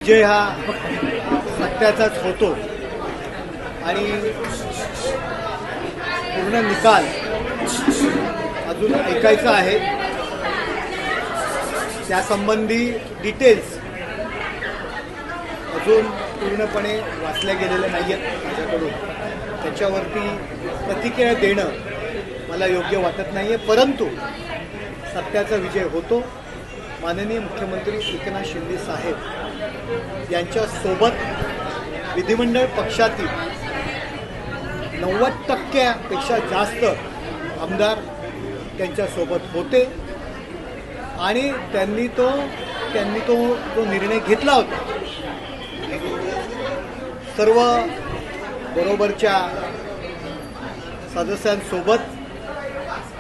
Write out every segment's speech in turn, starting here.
विजय हा सत्याचाच होतो आणि पूर्ण निकाल अजून ऐकायचा आहे। त्यासंबंधी डिटेल्स अजून पूर्णपणे वाचल्या गेलेल्या नाही आहेत माझ्याकडून। त्याच्यावरती प्रतिक्रिया देणं मला योग्य वाटत नाही आहे, परंतु सत्याचा विजय होतो। माननीय मुख्यमंत्री एकनाथ शिंदे साहेब यांच्या सोबत विधिमंडळ पक्षातील 90% पेक्षा जास्त आमदार त्यांच्या सोबत होते आणि त्यांनी तो जो निर्णय घेतला होता सर्व बरोबरच्या सदस्यांसोबत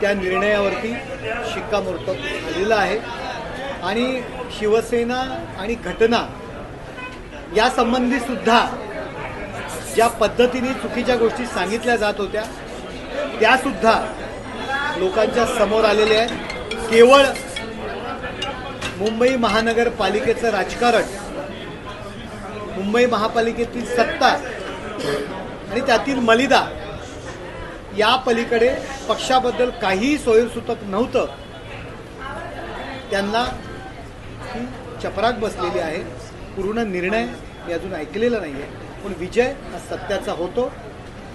त्या निर्णयावरती शिक्कामोर्तब झालेलं आहे आणि शिवसेना आणि घटना या संबंधी सुद्धा ज्या पद्धतीने चुकीच्या गोष्टी सांगितल्या जात होत्या त्या सुद्धा लोकांच्या समोर आलेल्या आहेत। केवळ मुंबई महानगरपालिकेचं राजकारण, मुंबई महापालिकेतील सत्ता आणि त्यातील मलिदा या पलीकडे पक्षाबद्दल काहीही सोयीसुतक नव्हतं। त्यांना चपराक बसलेली आहे। पूर्ण निर्णय मी अजून ऐकलेला नाही आहे, पण विजय हा सत्याचा होतो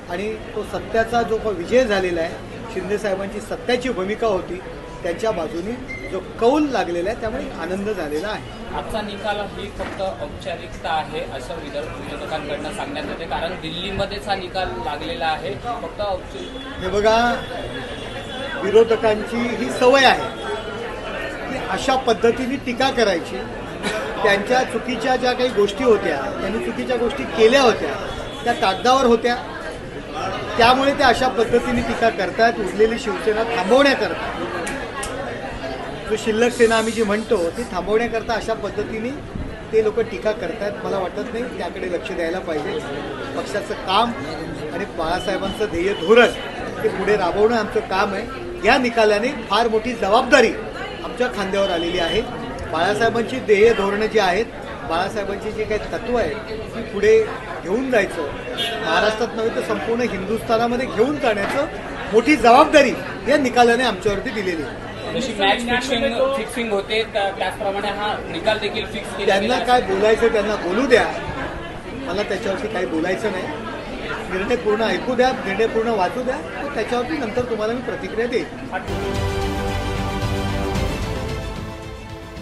आणि तो सत्याचा जो विजय झालेला आहे, शिंदे साहेबांची सत्याची भूमिका होती त्यांच्या बाजूने जो कौल लागलेला आहे, त्यामुळे आनंद झालेला आहे। आजचा निकाल ही फक्त औपचारिकता आहे असं विरोधकांकडून सांगण्यात येते, कारण दिल्लीमध्येच हा निकाल लागलेला आहे। फक्त हे बघा, विरोधकांची ही सवय आहे की अशा पद्धतीने टीका करायची। त्यांच्या चुकीच्या ज्या काही गोष्टी होत्या, त्यांनी चुकीच्या गोष्टी केल्या होत्या, त्या कागदावर होत्या, त्यामुळे ते अशा पद्धतीने टीका करतात। उरलेली शिवसेना थांबवण्याकरता, जो शिल्लक सेना आम्ही जी म्हणतो ती थांबवण्याकरता अशा पद्धतीने ते लोक टीका करतात। मला वाटत नाही त्याकडे लक्ष द्यायला पाहिजे। पक्षाचं काम आणि बाळासाहेबांचं ध्येय धोरण ते पुढे राबवणं आमचं काम आहे। या निकालाने फार मोठी जबाबदारी आमच्या खांद्यावर आलेली आहे। बाळासाहेबांची ध्येय धोरणं जी आहेत, बाळासाहेबांची जी काही तत्त्व आहेत ती पुढे घेऊन जायचं, महाराष्ट्रात नव्हे तर संपूर्ण हिंदुस्थानामध्ये घेऊन जाण्याचं मोठी जबाबदारी या निकालाने आमच्यावरती दिलेली आहे। जशी मॅच फिक्सिंग होते त्याचप्रमाणे हा निकाल देखील फिक्स केला। त्यांना काय बोलायचं त्यांना बोलू द्या, मला त्याच्यावरती काही बोलायचं नाही। निर्णय पूर्ण ऐकू द्या, निर्णय पूर्ण वाचू द्या, त्याच्यावरती नंतर तुम्हाला मी प्रतिक्रिया देईन।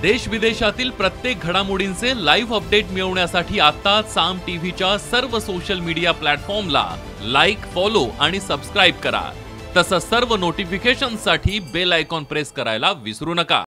देश विदेशातील प्रत्येक घडामोडींचे लाईव्ह अपडेट मिळवण्यासाठी आता साम टीव्हीच्या सर्व सोशल मीडिया प्लॅटफॉर्मला लाईक, फॉलो आणि सबस्क्राईब करा। तसंच सर्व नोटिफिकेशनसाठी बेल आयकॉन प्रेस करायला विसरू नका।